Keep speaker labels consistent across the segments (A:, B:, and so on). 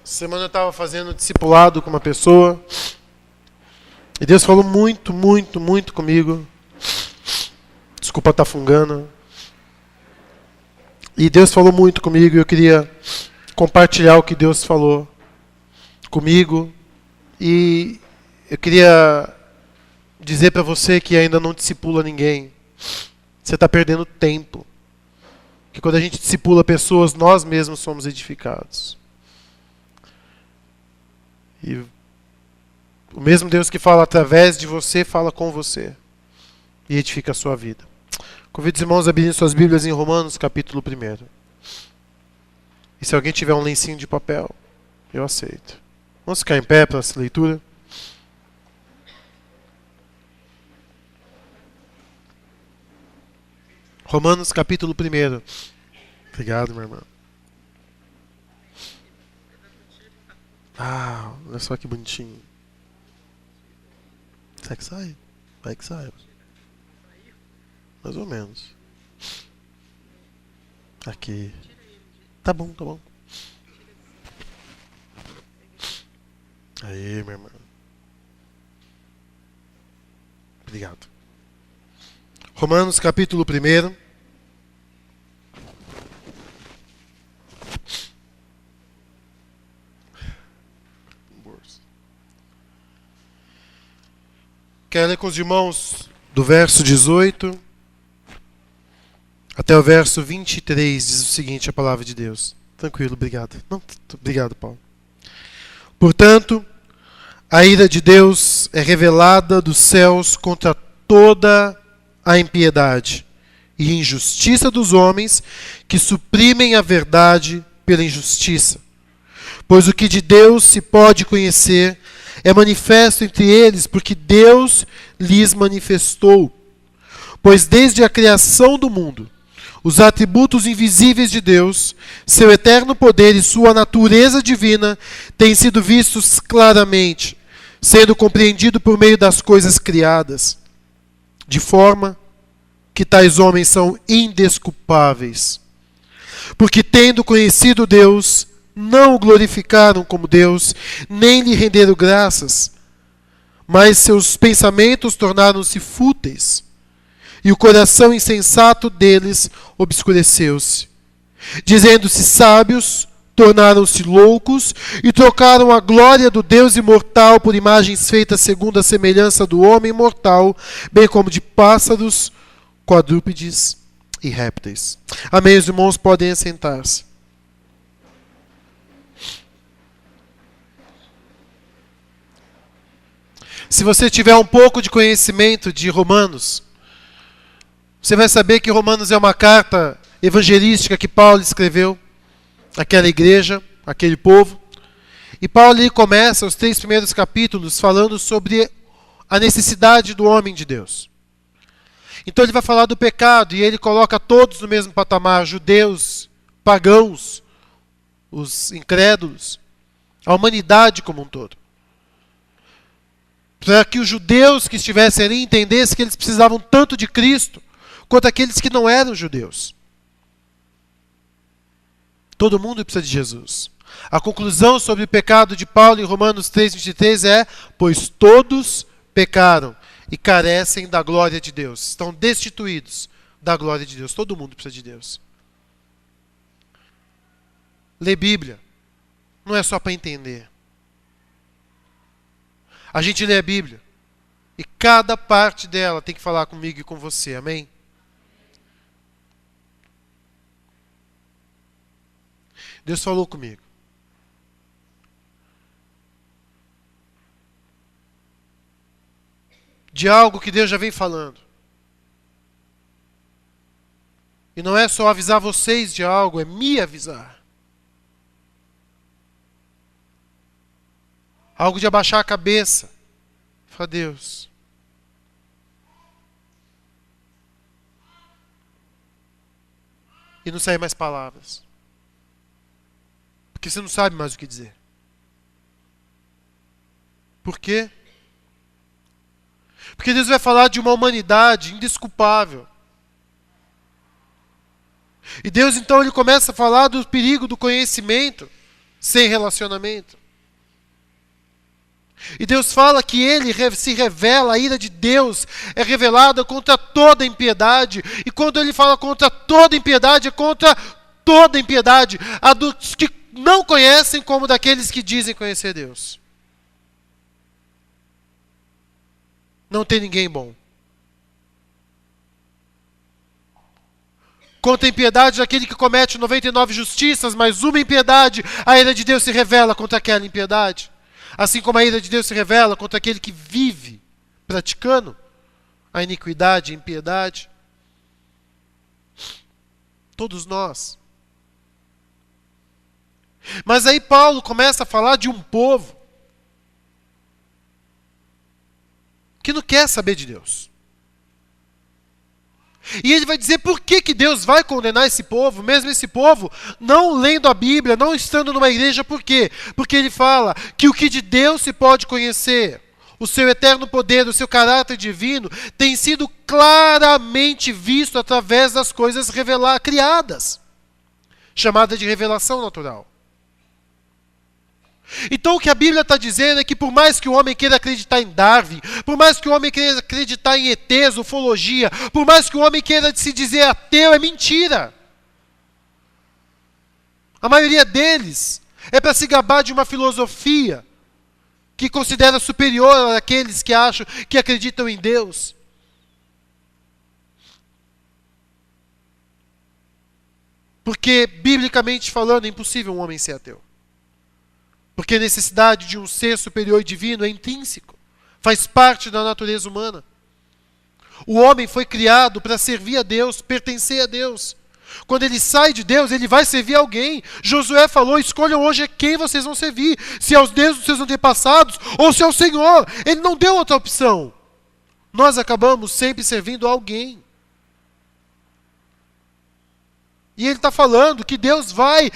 A: Semana eu estava fazendo discipulado com uma pessoa e Deus falou muito comigo. Desculpa estar fungando. E Deus falou muito comigo e eu queria compartilhar o que Deus falou comigo. E eu queria dizer para você que ainda não discipula ninguém. Você está perdendo tempo. Que quando a gente discipula pessoas, nós mesmos somos edificados. E o mesmo Deus que fala através de você, fala com você. E edifica a sua vida. Convido os irmãos a abrirem suas Bíblias em Romanos, capítulo 1. E se alguém tiver um lencinho de papel, eu aceito. Vamos ficar em pé para essa leitura? Romanos, capítulo 1. Obrigado, minha irmã. Ah, olha só que bonitinho. Será que sai? Vai que sai. Mais ou menos. Aqui. Tá bom. Aí, minha irmã. Obrigado. Romanos, capítulo 1. Quero ler com os irmãos do verso 18 até o verso 23, diz o seguinte, a palavra de Deus. Tranquilo, obrigado. Não, obrigado, Paulo. Portanto, a ira de Deus é revelada dos céus contra toda a impiedade e injustiça dos homens que suprimem a verdade pela injustiça. Pois o que de Deus se pode conhecer é manifesto entre eles, porque Deus lhes manifestou. Pois desde a criação do mundo, os atributos invisíveis de Deus, seu eterno poder e sua natureza divina têm sido vistos claramente, sendo compreendido por meio das coisas criadas, de forma que tais homens são indesculpáveis. Porque tendo conhecido Deus, não o glorificaram como Deus, nem lhe renderam graças, mas seus pensamentos tornaram-se fúteis, e o coração insensato deles obscureceu-se. Dizendo-se sábios, tornaram-se loucos, e trocaram a glória do Deus imortal por imagens feitas segundo a semelhança do homem mortal, bem como de pássaros, quadrúpedes e répteis. Amém, os irmãos podem assentar-se. Se você tiver um pouco de conhecimento de Romanos, você vai saber que Romanos é uma carta evangelística que Paulo escreveu àquela igreja, àquele povo. E Paulo ali começa os 3 primeiros capítulos falando sobre a necessidade do homem de Deus. Então ele vai falar do pecado e ele coloca todos no mesmo patamar, judeus, pagãos, os incrédulos, a humanidade como um todo. Para que os judeus que estivessem ali entendessem que eles precisavam tanto de Cristo, quanto aqueles que não eram judeus. Todo mundo precisa de Jesus. A conclusão sobre o pecado de Paulo em Romanos 3:23 é: pois todos pecaram e carecem da glória de Deus. Estão destituídos da glória de Deus. Todo mundo precisa de Deus. Ler Bíblia não é só para entender. A gente lê a Bíblia e cada parte dela tem que falar comigo e com você, amém? Deus falou comigo. De algo que Deus já vem falando. E não é só avisar vocês de algo, é me avisar. Algo de abaixar a cabeça. Fala, Deus. E não sair mais palavras. Porque você não sabe mais o que dizer. Por quê? Porque Deus vai falar de uma humanidade indesculpável. E Deus então ele começa a falar do perigo do conhecimento sem relacionamento. E Deus fala que ele se revela, a ira de Deus é revelada contra toda impiedade. E quando ele fala contra toda impiedade, é contra toda impiedade, a dos que não conhecem como daqueles que dizem conhecer Deus. Não tem ninguém bom. Contra a impiedade daquele que comete 99 justiças, mas uma impiedade, a ira de Deus se revela contra aquela impiedade. Assim como a ira de Deus se revela contra aquele que vive praticando a iniquidade e a impiedade. Todos nós. Mas aí Paulo começa a falar de um povo que não quer saber de Deus. E ele vai dizer por que Deus vai condenar esse povo, mesmo esse povo não lendo a Bíblia, não estando numa igreja, por quê? Porque ele fala que o que de Deus se pode conhecer, o seu eterno poder, o seu caráter divino, tem sido claramente visto através das coisas criadas, chamada de revelação natural. Então o que a Bíblia está dizendo é que por mais que o homem queira acreditar em Darwin, por mais que o homem queira acreditar em ETs, ufologia, por mais que o homem queira se dizer ateu, é mentira. A maioria deles é para se gabar de uma filosofia que considera superior àqueles que acham, que acreditam em Deus. Porque, biblicamente falando, é impossível um homem ser ateu. Porque a necessidade de um ser superior e divino é intrínseco. Faz parte da natureza humana. O homem foi criado para servir a Deus, pertencer a Deus. Quando ele sai de Deus, ele vai servir alguém. Josué falou, escolham hoje a quem vocês vão servir. Se aos deuses dos seus antepassados ou se ao Senhor. Ele não deu outra opção. Nós acabamos sempre servindo a alguém. E ele está falando que Deus vai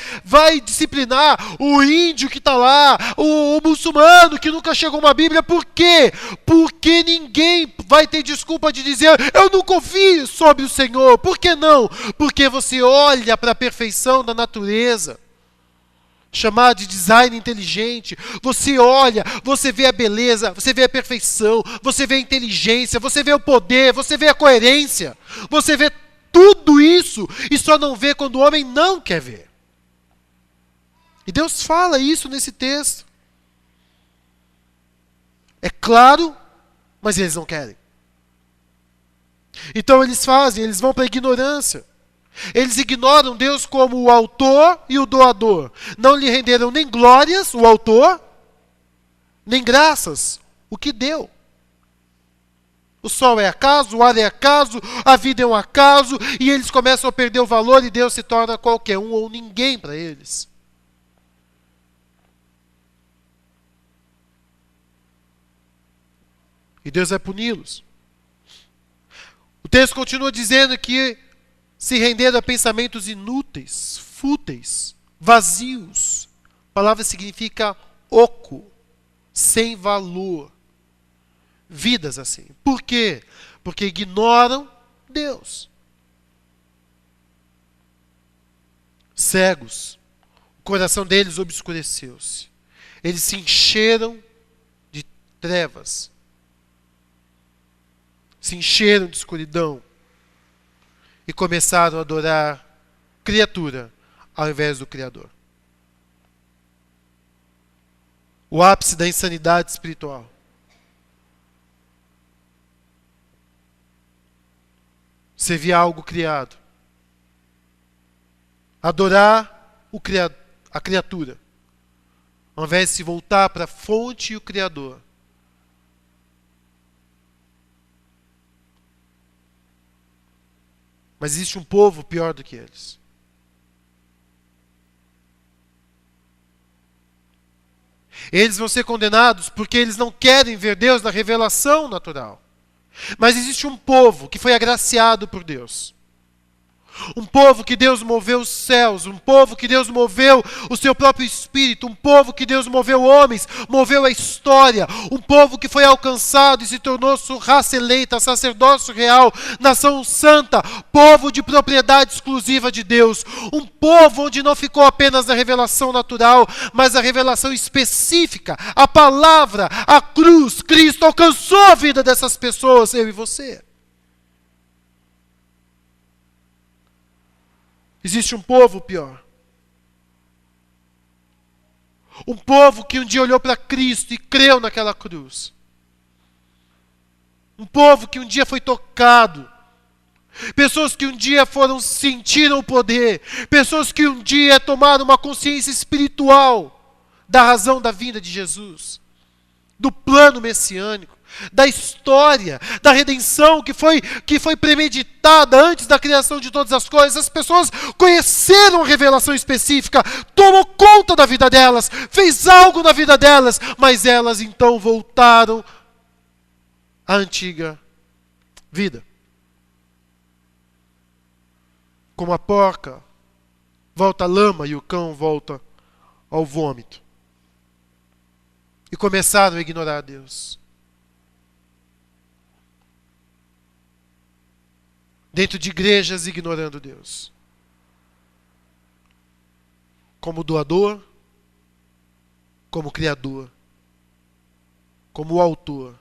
A: disciplinar o índio que está lá, o muçulmano que nunca chegou uma Bíblia. Por quê? Porque ninguém vai ter desculpa de dizer, eu não confio sobre o Senhor. Por que não? Porque você olha para a perfeição da natureza, chamada de design inteligente. Você olha, você vê a beleza, você vê a perfeição, você vê a inteligência, você vê o poder, você vê a coerência, você vê tudo isso, e só não vê quando o homem não quer ver. E Deus fala isso nesse texto. É claro, mas eles não querem. Então eles vão para a ignorância. Eles ignoram Deus como o autor e o doador. Não lhe renderam nem glórias, o autor, nem graças, o que deu. O sol é acaso, o ar é acaso, a vida é um acaso, e eles começam a perder o valor e Deus se torna qualquer um ou ninguém para eles. E Deus vai puni-los. O texto continua dizendo que se renderam a pensamentos inúteis, fúteis, vazios. A palavra significa oco, sem valor. Vidas assim. Por quê? Porque ignoram Deus. Cegos. O coração deles obscureceu-se. Eles se encheram de trevas. Se encheram de escuridão. E começaram a adorar criatura ao invés do Criador. O ápice da insanidade espiritual. Servir a algo criado. Adorar a criatura. Ao invés de se voltar para a fonte e o Criador. Mas existe um povo pior do que eles. Eles vão ser condenados porque eles não querem ver Deus na revelação natural. Mas existe um povo que foi agraciado por Deus. Um povo que Deus moveu os céus, um povo que Deus moveu o seu próprio Espírito, um povo que Deus moveu homens, moveu a história, um povo que foi alcançado e se tornou raça eleita, sacerdócio real, nação santa, povo de propriedade exclusiva de Deus, um povo onde não ficou apenas a revelação natural, mas a revelação específica, a palavra, a cruz. Cristo alcançou a vida dessas pessoas, eu e você. Existe um povo pior. Um povo que um dia olhou para Cristo e creu naquela cruz. Um povo que um dia foi tocado. Pessoas que um dia sentiram o poder. Pessoas que um dia tomaram uma consciência espiritual da razão da vinda de Jesus. Do plano messiânico. Da história, da redenção que foi premeditada antes da criação de todas as coisas. As pessoas conheceram a revelação específica, tomou conta da vida delas, fez algo na vida delas, mas elas então voltaram à antiga vida. Como a porca volta à lama e o cão volta ao vômito. E começaram a ignorar Deus. Dentro de igrejas ignorando Deus. Como doador, como criador, como autor.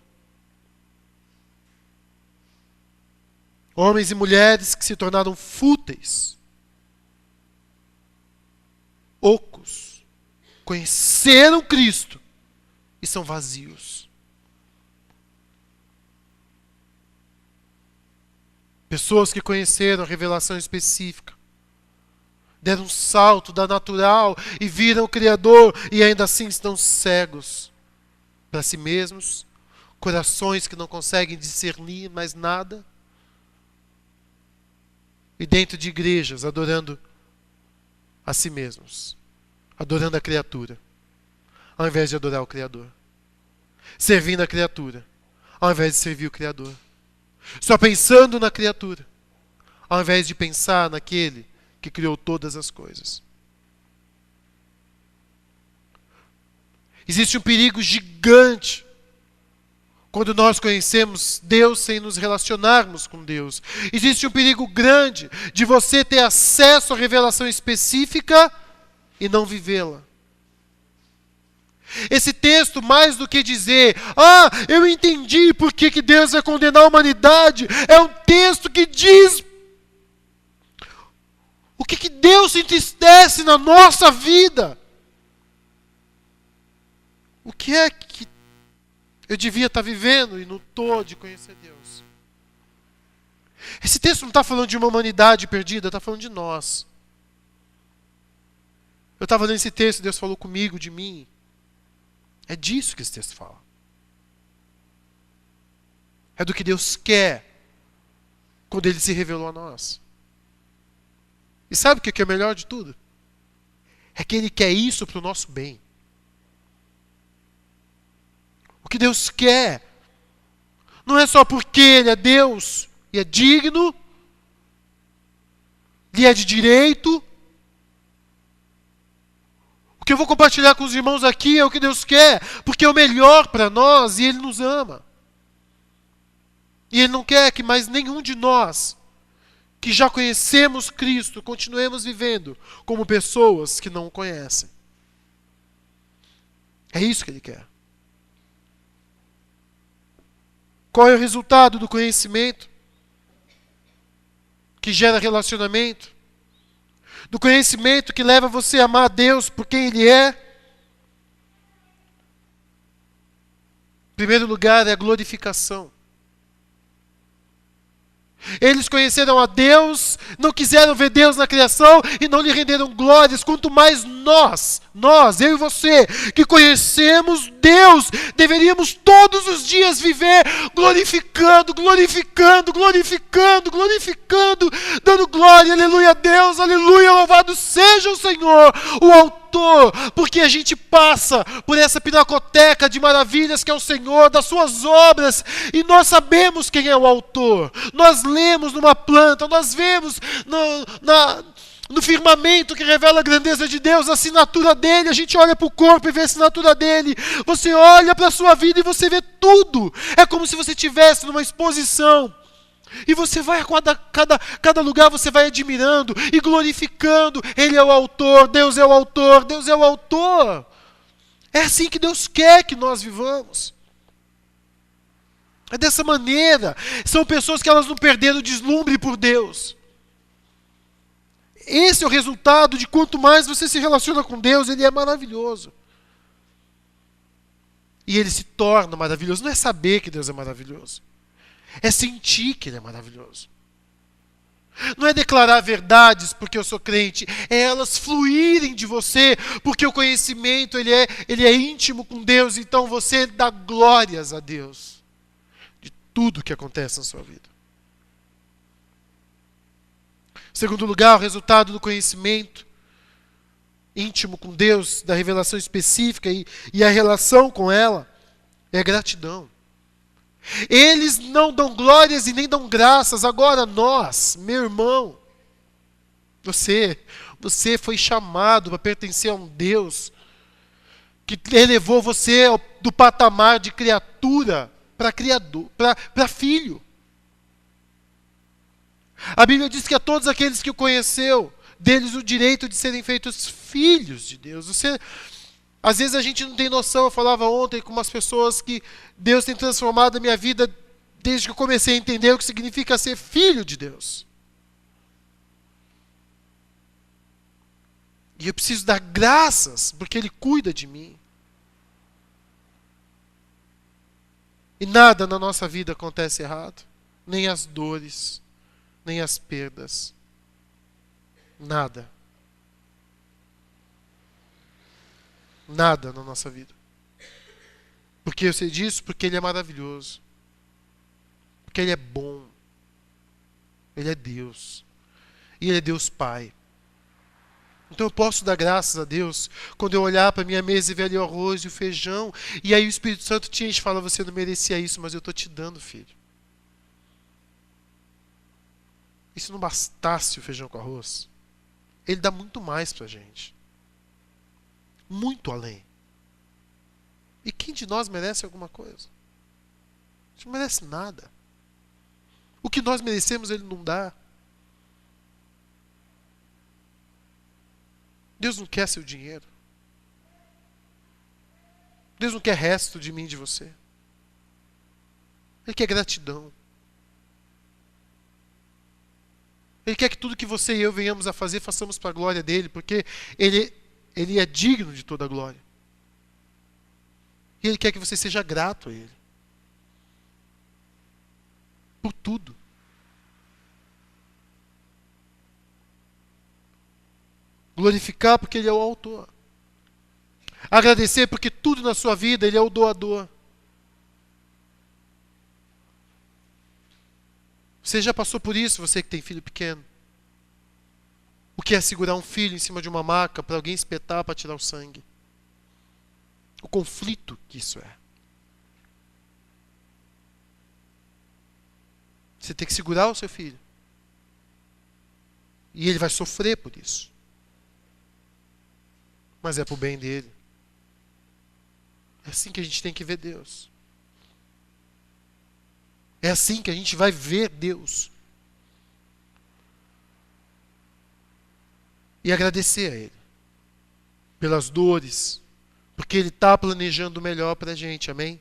A: Homens e mulheres que se tornaram fúteis, ocos, conheceram Cristo e são vazios. Pessoas que conheceram a revelação específica, deram um salto da natural e viram o Criador e ainda assim estão cegos para si mesmos, corações que não conseguem discernir mais nada, e dentro de igrejas adorando a si mesmos, adorando a criatura, ao invés de adorar o Criador, servindo a criatura, ao invés de servir o Criador. Só pensando na criatura, ao invés de pensar naquele que criou todas as coisas. Existe um perigo gigante quando nós conhecemos Deus sem nos relacionarmos com Deus. Existe um perigo grande de você ter acesso à revelação específica e não vivê-la. Esse texto, mais do que dizer, eu entendi por que Deus vai condenar a humanidade, é um texto que diz o que Deus se entristece na nossa vida. O que é que eu devia estar vivendo e não estou de conhecer Deus? Esse texto não está falando de uma humanidade perdida, está falando de nós. Eu estava lendo esse texto, Deus falou comigo, de mim. É disso que esse texto fala. É do que Deus quer quando Ele se revelou a nós. E sabe o que é o melhor de tudo? É que Ele quer isso para o nosso bem. O que Deus quer não é só porque Ele é Deus e é digno, e é de direito. O que eu vou compartilhar com os irmãos aqui é o que Deus quer, porque é o melhor para nós e Ele nos ama. E Ele não quer que mais nenhum de nós, que já conhecemos Cristo, continuemos vivendo como pessoas que não o conhecem. É isso que Ele quer. Qual é o resultado do conhecimento? Que gera relacionamento? Do conhecimento que leva você a amar a Deus por quem Ele é? Em primeiro lugar, é a glorificação. Eles conheceram a Deus, não quiseram ver Deus na criação e não lhe renderam glórias. Quanto mais nós, eu e você, que conhecemos Deus, deveríamos todos os dias viver glorificando, dando glória, aleluia a Deus, aleluia, louvado seja o Senhor, o autor autor, porque a gente passa por essa pinacoteca de maravilhas que é o Senhor, das suas obras, e nós sabemos quem é o autor. Nós lemos numa planta, nós vemos no firmamento que revela a grandeza de Deus, a assinatura dele. A gente olha para o corpo e vê a assinatura dele. Você olha para a sua vida e você vê tudo. É como se você estivesse numa exposição. E você vai a cada lugar, você vai admirando e glorificando. Ele é o autor, Deus é o autor, Deus é o autor. É assim que Deus quer que nós vivamos. É dessa maneira. São pessoas que elas não perderam o deslumbre por Deus. Esse é o resultado de quanto mais você se relaciona com Deus, Ele é maravilhoso. E Ele se torna maravilhoso. Não é saber que Deus é maravilhoso. É sentir que Ele é maravilhoso. Não é declarar verdades porque eu sou crente. É elas fluírem de você, porque o conhecimento ele é íntimo com Deus. Então você dá glórias a Deus de tudo que acontece na sua vida. Segundo lugar, o resultado do conhecimento íntimo com Deus, da revelação específica e a relação com ela, é gratidão. Eles não dão glórias e nem dão graças. Agora nós, meu irmão, você foi chamado para pertencer a um Deus que elevou você do patamar de criatura para criador, para filho. A Bíblia diz que a todos aqueles que o conheceu, deles o direito de serem feitos filhos de Deus. Às vezes a gente não tem noção. Eu falava ontem com umas pessoas que Deus tem transformado a minha vida desde que eu comecei a entender o que significa ser filho de Deus. E eu preciso dar graças, porque Ele cuida de mim. E nada na nossa vida acontece errado. Nem as dores, nem as perdas. Nada. Nada na nossa vida. Por que eu sei disso? Porque Ele é maravilhoso. Porque Ele é bom. Ele é Deus. E Ele é Deus Pai. Então eu posso dar graças a Deus quando eu olhar para a minha mesa e ver ali o arroz e o feijão, e aí o Espírito Santo te enche e fala: você não merecia isso, mas eu estou te dando, filho. E se não bastasse o feijão com arroz, Ele dá muito mais para a gente. Muito além. E quem de nós merece alguma coisa? A gente não merece nada. O que nós merecemos, Ele não dá. Deus não quer seu dinheiro. Deus não quer resto de mim e de você. Ele quer gratidão. Ele quer que tudo que você e eu venhamos a fazer, façamos para a glória dEle, porque Ele é digno de toda a glória. E Ele quer que você seja grato a Ele. Por tudo. Glorificar porque Ele é o autor. Agradecer porque tudo na sua vida Ele é o doador. Você já passou por isso, você que tem filho pequeno? O que é segurar um filho em cima de uma maca para alguém espetar para tirar o sangue? O conflito que isso é. Você tem que segurar o seu filho. E ele vai sofrer por isso. Mas é para o bem dele. É assim que a gente tem que ver Deus. É assim que a gente vai ver Deus. E agradecer a Ele. Pelas dores. Porque Ele está planejando o melhor para a gente, amém?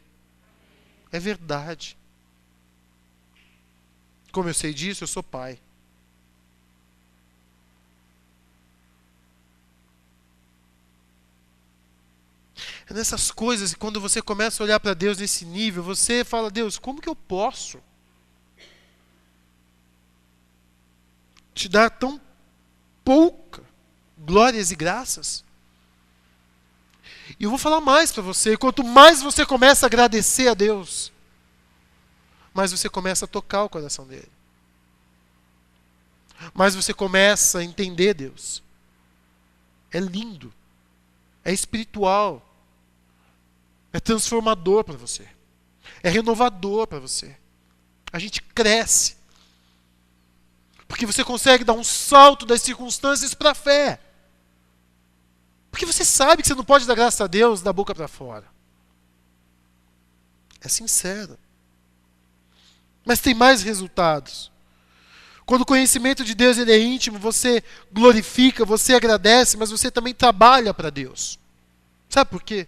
A: É verdade. Como eu sei disso, eu sou pai. É nessas coisas, quando você começa a olhar para Deus nesse nível, você fala: Deus, como que eu posso te dar tão pouca glórias e graças? E eu vou falar mais para você: quanto mais você começa a agradecer a Deus, mais você começa a tocar o coração dele. Mais você começa a entender Deus. É lindo. é espiritual, é transformador para você, é renovador para você. A gente cresce, porque você consegue dar um salto das circunstâncias para a fé. Porque você sabe que você não pode dar graças a Deus da boca para fora. É sincero. Mas tem mais resultados. Quando o conhecimento de Deus ele é íntimo, você glorifica, você agradece, mas você também trabalha para Deus. Sabe por quê?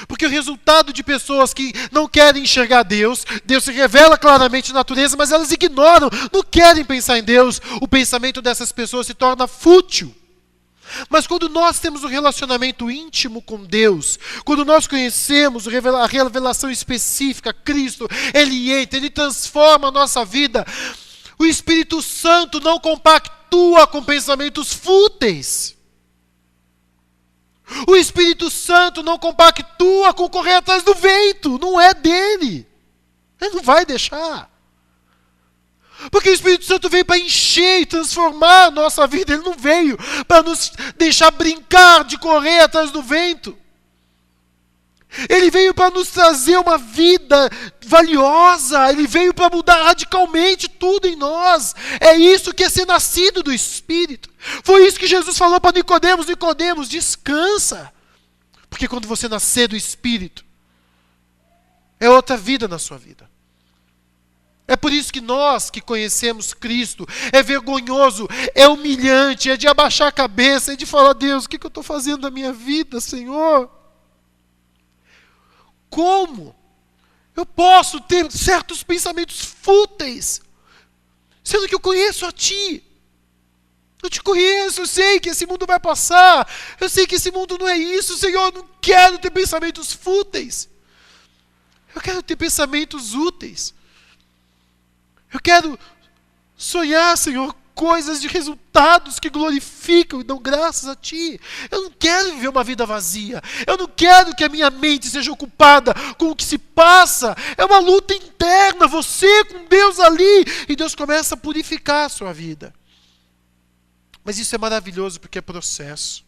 A: Porque o resultado de pessoas que não querem enxergar Deus, Deus se revela claramente na natureza, mas elas ignoram, não querem pensar em Deus, o pensamento dessas pessoas se torna fútil. Mas quando nós temos um relacionamento íntimo com Deus, quando nós conhecemos a revelação específica, Cristo, Ele entra, Ele transforma a nossa vida. O Espírito Santo não compactua com pensamentos fúteis. O Espírito Santo não compactua com correr atrás do vento. Não é dele. Ele não vai deixar. Porque o Espírito Santo veio para encher e transformar a nossa vida. Ele não veio para nos deixar brincar de correr atrás do vento. Ele veio para nos trazer uma vida valiosa. Ele veio para mudar radicalmente tudo em nós. É isso que é ser nascido do Espírito. Foi isso que Jesus falou para Nicodemos. Nicodemos, descansa. Porque quando você nascer do Espírito, é outra vida na sua vida. É por isso que nós que conhecemos Cristo, é vergonhoso, é humilhante, é de abaixar a cabeça, é de falar, Deus, o que eu estou fazendo da minha vida, Senhor? Como eu posso ter certos pensamentos fúteis, sendo que eu conheço a Ti? Eu te conheço, eu sei que esse mundo vai passar, eu sei que esse mundo não é isso, Senhor, eu não quero ter pensamentos fúteis. Eu quero ter pensamentos úteis. Eu quero sonhar, Senhor, coisas de resultados que glorificam e dão graças a Ti. Eu não quero viver uma vida vazia. Eu não quero que a minha mente seja ocupada com o que se passa. É uma luta interna, você com Deus ali. E Deus começa a purificar a sua vida. Mas isso é maravilhoso porque é processo.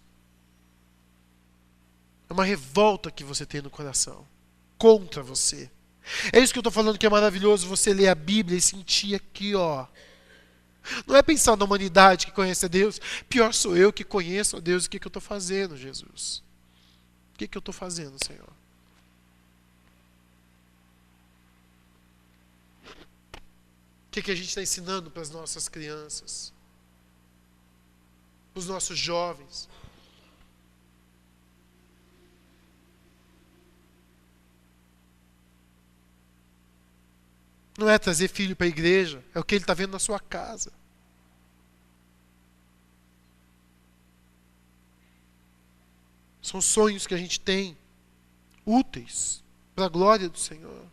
A: É uma revolta que você tem no coração contra você. É isso que eu estou falando que é maravilhoso você ler a Bíblia e sentir aqui, ó. Não é pensar na humanidade que conhece a Deus. Pior sou eu que conheço a Deus. O que eu estou fazendo, Jesus? O que eu estou fazendo, Senhor? O que a gente está ensinando para as nossas crianças? Para os nossos jovens? Não é trazer filho para a igreja, é o que ele está vendo na sua casa. São sonhos que a gente tem, úteis, para a glória do Senhor.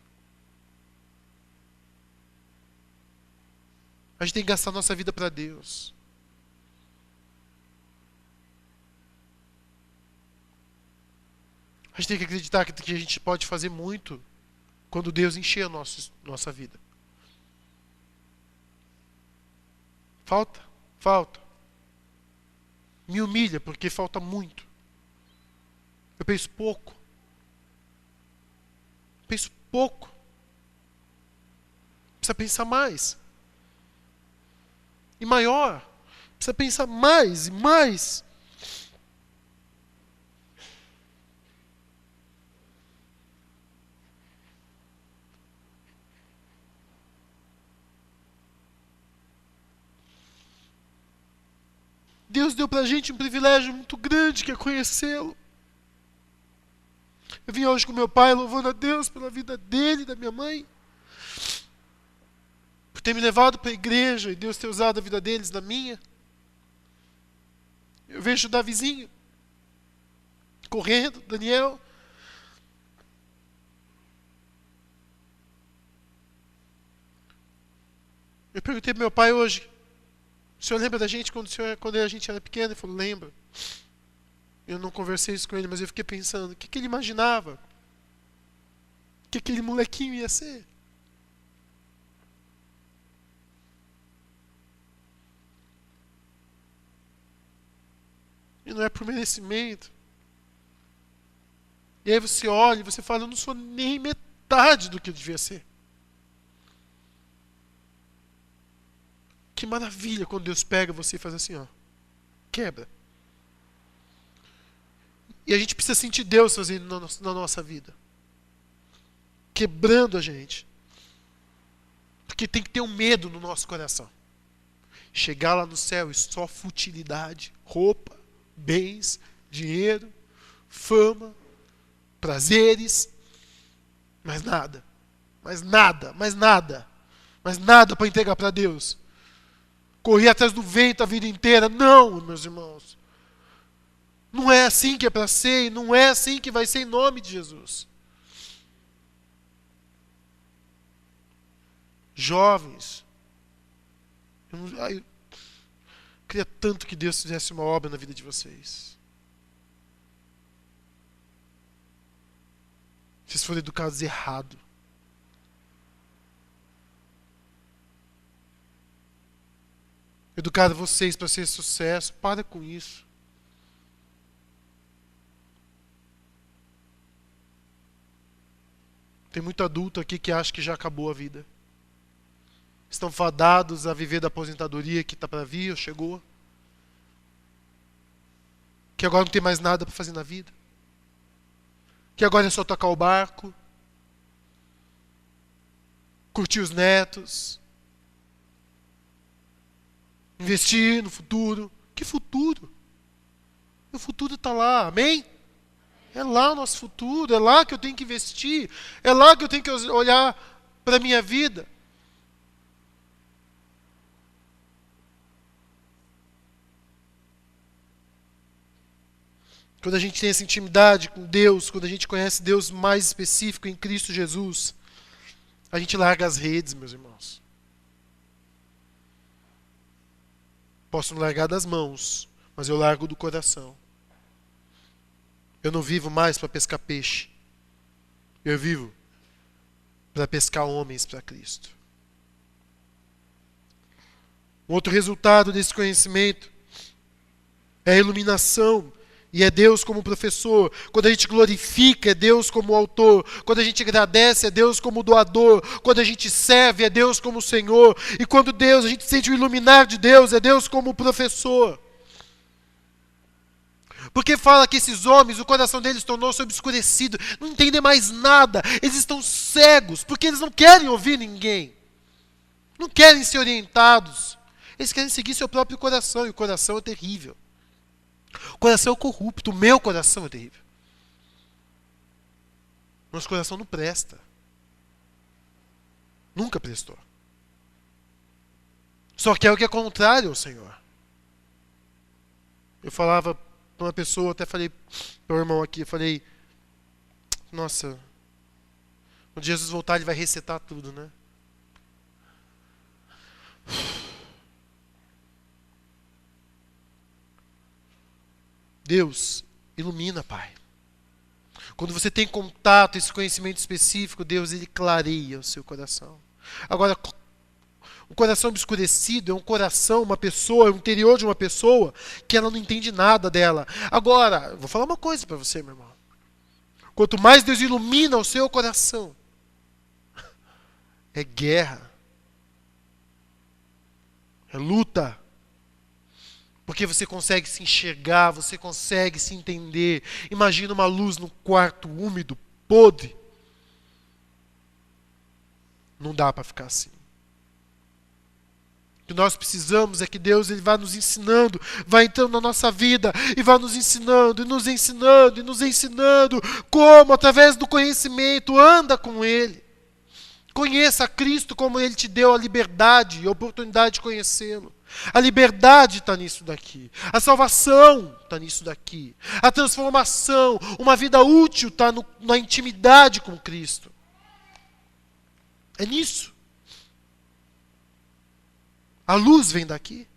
A: A gente tem que gastar nossa vida para Deus. A gente tem que acreditar que a gente pode fazer muito quando Deus encher a nossa vida. Falta. Me humilha, porque falta muito. Eu penso pouco. Precisa pensar mais. E maior. Precisa pensar mais e mais. Deus deu pra gente um privilégio muito grande que é conhecê-lo. Eu vim hoje com meu pai louvando a Deus pela vida dele e da minha mãe. Por ter me levado para a igreja e Deus ter usado a vida deles na minha. Eu vejo o Davizinho correndo, Daniel. Eu perguntei pro meu pai hoje, o senhor lembra da gente quando a gente era pequeno? Ele falou, lembra. Eu não conversei isso com ele, mas eu fiquei pensando, o que ele imaginava? O que aquele molequinho ia ser? E não é por merecimento. E aí você olha e você fala, eu não sou nem metade do que eu devia ser. Que maravilha quando Deus pega você e faz assim, ó. Quebra. E a gente precisa sentir Deus fazendo na nossa vida. Quebrando a gente. Porque tem que ter um medo no nosso coração. Chegar lá no céu e só futilidade, roupa, bens, dinheiro, fama, prazeres, mais nada, mais nada, mais nada, mais nada para entregar para Deus. Correr atrás do vento a vida inteira, não, meus irmãos. Não é assim que é para ser, e não é assim que vai ser em nome de Jesus. Jovens, eu queria tanto que Deus fizesse uma obra na vida de vocês. Vocês foram educados errado. Educar vocês para ser sucesso, para com isso. Tem muito adulto aqui que acha que já acabou a vida. Estão fadados a viver da aposentadoria que está para vir ou chegou. Que agora não tem mais nada para fazer na vida. Que agora é só tocar o barco. Curtir os netos. Investir no futuro. Que futuro? O futuro está lá, amém? É lá o nosso futuro, é lá que eu tenho que investir. É lá que eu tenho que olhar para a minha vida. Quando a gente tem essa intimidade com Deus, quando a gente conhece Deus mais específico em Cristo Jesus, a gente larga as redes, meus irmãos. Posso não largar das mãos, mas eu largo do coração. Eu não vivo mais para pescar peixe. Eu vivo para pescar homens para Cristo. Um outro resultado desse conhecimento é a iluminação. E é Deus como professor. Quando a gente glorifica, é Deus como autor. Quando a gente agradece, é Deus como doador. Quando a gente serve, é Deus como Senhor. E quando a gente sente o iluminar de Deus, é Deus como professor. Porque fala que esses homens, o coração deles tornou-se obscurecido. Não entendem mais nada. Eles estão cegos, porque eles não querem ouvir ninguém. Não querem ser orientados. Eles querem seguir seu próprio coração. E o coração é terrível. O coração é corrupto, o meu coração é terrível. Nosso coração não presta. Nunca prestou. Só quer o que é contrário ao Senhor. Eu falava para uma pessoa, até falei para o irmão aqui, eu falei, nossa, quando Jesus voltar ele vai resetar tudo, né? Deus, ilumina, Pai. Quando você tem contato, esse conhecimento específico, Deus, ele clareia o seu coração. Agora, um coração obscurecido é um coração, uma pessoa, o interior de uma pessoa, que ela não entende nada dela. Agora, eu vou falar uma coisa para você, meu irmão. Quanto mais Deus ilumina o seu coração, é guerra. É luta. Porque você consegue se enxergar, você consegue se entender. Imagina uma luz no quarto úmido, podre. Não dá para ficar assim. O que nós precisamos é que Deus ele vá nos ensinando, vai entrando na nossa vida e vai nos ensinando, e nos ensinando, e nos ensinando como, através do conhecimento, anda com Ele. Conheça Cristo como Ele te deu a liberdade e a oportunidade de conhecê-lo. A liberdade está nisso daqui. A salvação está nisso daqui. A transformação, uma vida útil está na intimidade com Cristo. É nisso. A luz vem daqui.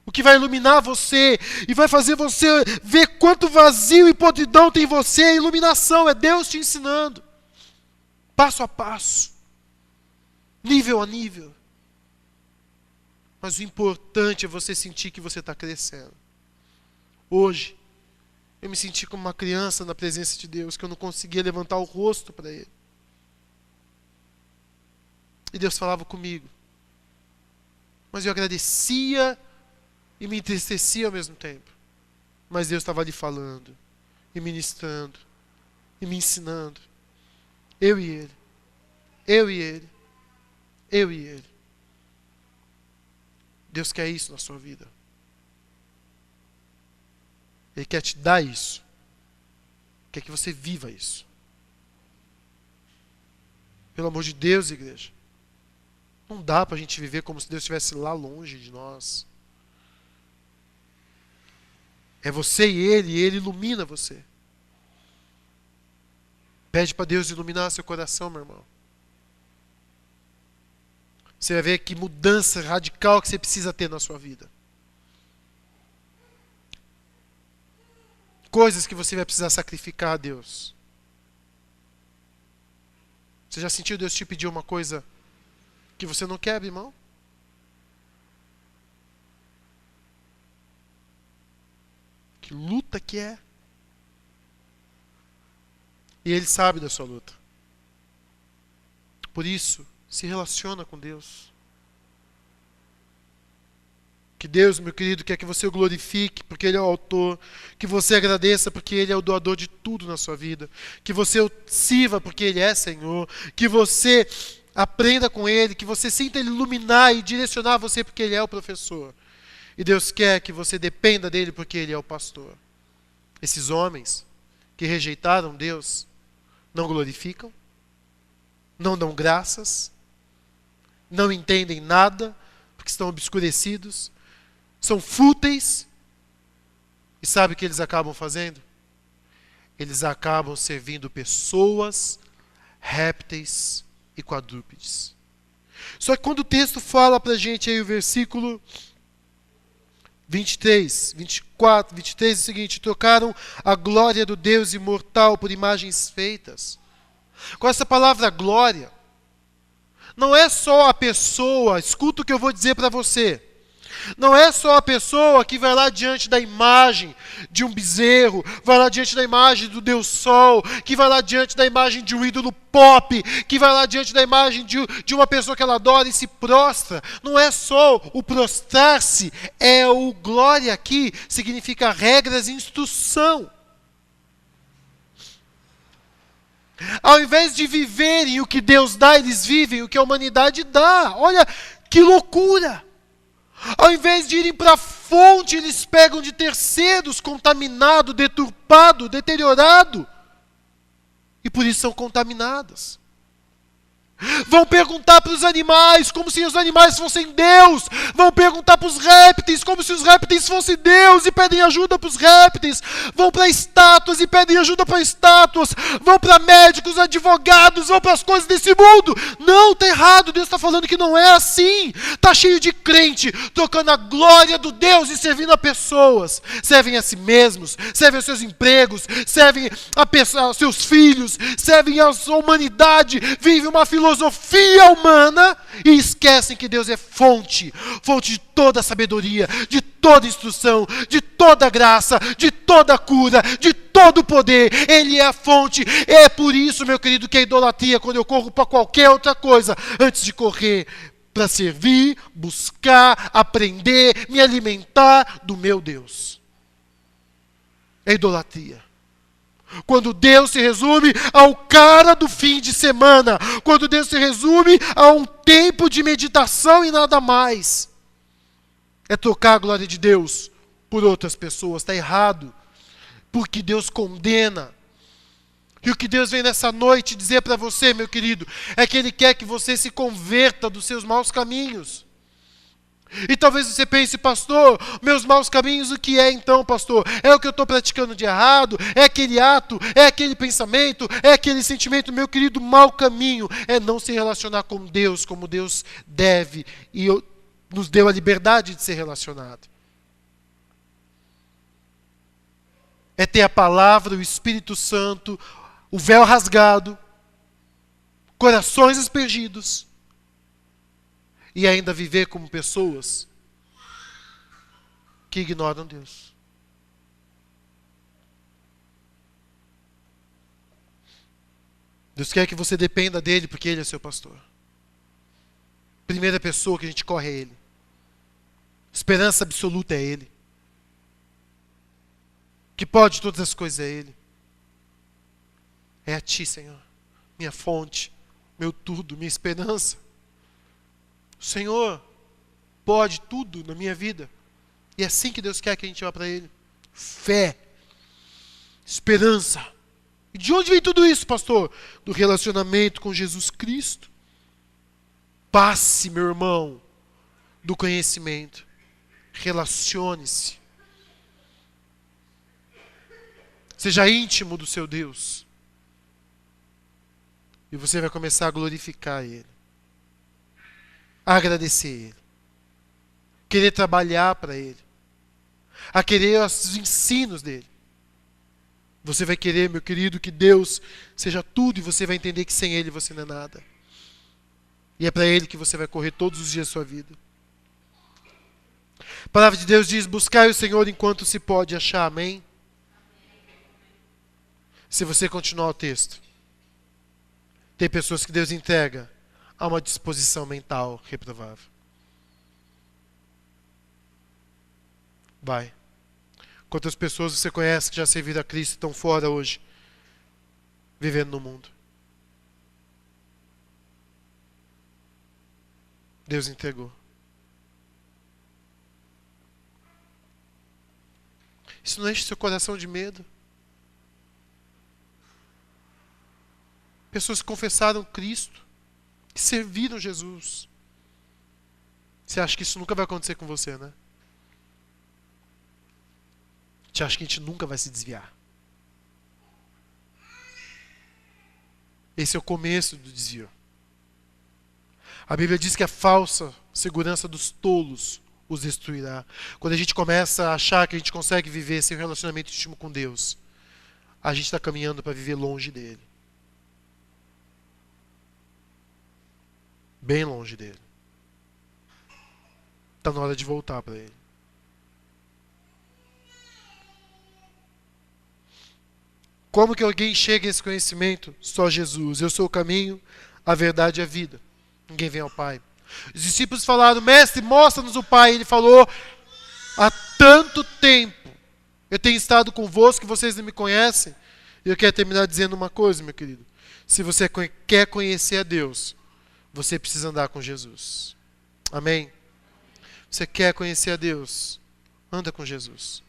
A: O que vai iluminar você e vai fazer você ver quanto vazio e podridão tem em você é a iluminação, é Deus te ensinando. Passo a passo. Nível a nível. Mas o importante é você sentir que você está crescendo. Hoje, Eu me senti como uma criança na presença de Deus, que eu não conseguia levantar o rosto para Ele. E Deus falava comigo. Mas eu agradecia e me entristecia ao mesmo tempo. Mas Deus estava ali falando, e ministrando, e me ensinando. Eu e Ele. Eu e Ele. Eu e Ele. Deus quer isso na sua vida. Ele quer te dar isso. Quer que você viva isso. Pelo amor de Deus, igreja. Não dá pra gente viver como se Deus estivesse lá longe de nós. É você e Ele ilumina você. Pede para Deus iluminar seu coração, meu irmão. Você vai ver que mudança radical que você precisa ter na sua vida. Coisas que você vai precisar sacrificar a Deus. Você já sentiu Deus te pedir uma coisa que você não quer, irmão? Que luta que é. E Ele sabe da sua luta. Por isso, se relaciona com Deus. Que Deus, meu querido, quer que você o glorifique, porque Ele é o autor. Que você agradeça, porque Ele é o doador de tudo na sua vida. Que você o sirva, porque Ele é Senhor. Que você aprenda com Ele, que você sinta Ele iluminar e direcionar você, porque Ele é o professor. E Deus quer que você dependa dEle, porque Ele é o pastor. Esses homens que rejeitaram Deus, não glorificam, não dão graças, não entendem nada, porque estão obscurecidos, são fúteis. E sabe o que eles acabam fazendo? Eles acabam servindo pessoas, répteis e quadrúpedes. Só que quando o texto fala pra gente aí o versículo 23, 24, 23 é o seguinte: trocaram a glória do Deus imortal por imagens feitas. Com essa palavra glória, não é só a pessoa, escuta o que eu vou dizer para você. Não é só a pessoa que vai lá diante da imagem de um bezerro, vai lá diante da imagem do Deus Sol, que vai lá diante da imagem de um ídolo pop, que vai lá diante da imagem de uma pessoa que ela adora e se prostra. Não é só o prostrar-se, é o glória aqui, significa regras e instrução. Ao invés de viverem o que Deus dá, eles vivem o que a humanidade dá. Olha que loucura! Ao invés de irem para a fonte, eles pegam de terceiros, contaminado, deturpado, deteriorado. E por isso são contaminadas. Vão perguntar para os animais, como se os animais fossem Deus. Vão perguntar para os répteis, como se os répteis fossem Deus, e pedem ajuda para os répteis. Vão para estátuas e pedem ajuda para estátuas. Vão para médicos, advogados, vão para as coisas desse mundo. Não, está errado. Deus está falando que não é assim. Está cheio de crente, trocando a glória do Deus e servindo a pessoas. Servem a si mesmos, servem aos seus empregos, servem aos seus filhos, servem à humanidade, vivem uma filosofia humana e esquecem que Deus é fonte de toda sabedoria, de toda instrução, de toda graça, de toda cura, de todo poder. Ele é a fonte. É por isso, meu querido, que a idolatria, quando eu corro para qualquer outra coisa, antes de correr para servir, buscar, aprender, me alimentar do meu Deus. É idolatria. Quando Deus se resume ao cara do fim de semana. Quando Deus se resume a um tempo de meditação e nada mais. É trocar a glória de Deus por outras pessoas. Está errado. Porque Deus condena. E o que Deus vem nessa noite dizer para você, meu querido, é que Ele quer que você se converta dos seus maus caminhos. E talvez você pense, pastor, meus maus caminhos, o que é então, pastor? É o que eu estou praticando de errado? É aquele ato? É aquele pensamento? É aquele sentimento? Meu querido, mau caminho é não se relacionar com Deus como Deus deve e nos deu a liberdade de ser relacionado. É ter a palavra, o Espírito Santo, o véu rasgado, corações aspergidos, e ainda viver como pessoas que ignoram Deus. Deus quer que você dependa dele porque ele é seu pastor. Primeira pessoa que a gente corre é ele. Esperança absoluta é ele. Que pode todas as coisas é ele. É a ti, Senhor, minha fonte, meu tudo, minha esperança. O Senhor pode tudo na minha vida. E é assim que Deus quer que a gente vá para ele. Fé, esperança. E de onde vem tudo isso, pastor? Do relacionamento com Jesus Cristo. Passe, meu irmão, do conhecimento. Relacione-se. Seja íntimo do seu Deus. E você vai começar a glorificar Ele. A agradecer Ele. Querer trabalhar para Ele. A querer os ensinos dEle. Você vai querer, meu querido, que Deus seja tudo e você vai entender que sem Ele você não é nada. E é para Ele que você vai correr todos os dias da sua vida. A palavra de Deus diz, buscai o Senhor enquanto se pode achar, amém? Se você continuar o texto, tem pessoas que Deus entrega a uma disposição mental reprovável. Vai. Quantas pessoas você conhece que já serviram a Cristo e estão fora hoje, vivendo no mundo? Deus entregou. Isso não enche seu coração de medo? Pessoas que confessaram Cristo, que serviram Jesus. Você acha que isso nunca vai acontecer com você, né? Você acha que a gente nunca vai se desviar? Esse é o começo do desvio. A Bíblia diz que a falsa segurança dos tolos os destruirá. Quando a gente começa a achar que a gente consegue viver sem um relacionamento íntimo com Deus, a gente está caminhando para viver longe dele. Bem longe dele. Está na hora de voltar para ele. Como que alguém chega a esse conhecimento? Só Jesus. Eu sou o caminho, a verdade e a vida. Ninguém vem ao Pai. Os discípulos falaram, mestre, mostra-nos o Pai. Ele falou, há tanto tempo eu tenho estado convosco que vocês não me conhecem. E eu quero terminar dizendo uma coisa, meu querido. Se você quer conhecer a Deus, você precisa andar com Jesus. Amém? Você quer conhecer a Deus? Anda com Jesus.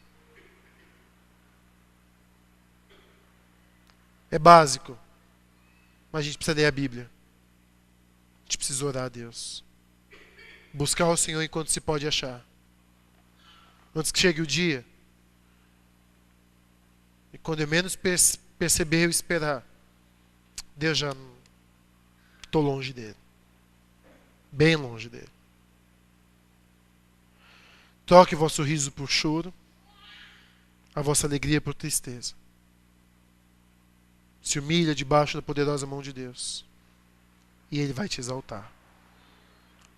A: É básico. Mas a gente precisa ler a Bíblia. A gente precisa orar a Deus. Buscar o Senhor enquanto se pode achar. Antes que chegue o dia. E quando eu menos perceber ou esperar, Deus já estou longe dele. Bem longe dele. Troque o vosso riso por choro, a vossa alegria por tristeza. Se humilha debaixo da poderosa mão de Deus. E Ele vai te exaltar.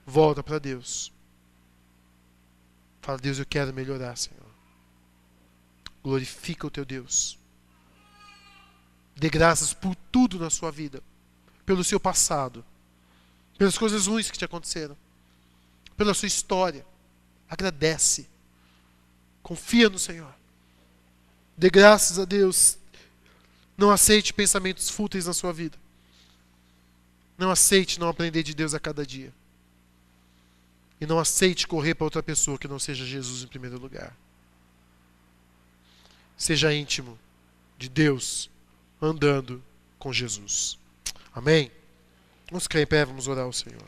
A: Volta para Deus. Fala, Deus, eu quero melhorar, Senhor. Glorifica o teu Deus. Dê graças por tudo na sua vida. Pelo seu passado. Pelas coisas ruins que te aconteceram. Pela sua história. Agradece. Confia no Senhor. Dê graças a Deus. Não aceite pensamentos fúteis na sua vida. Não aceite não aprender de Deus a cada dia. E não aceite correr para outra pessoa que não seja Jesus em primeiro lugar. Seja íntimo de Deus, andando com Jesus. Amém? Vamos ficar em pé, vamos orar ao Senhor.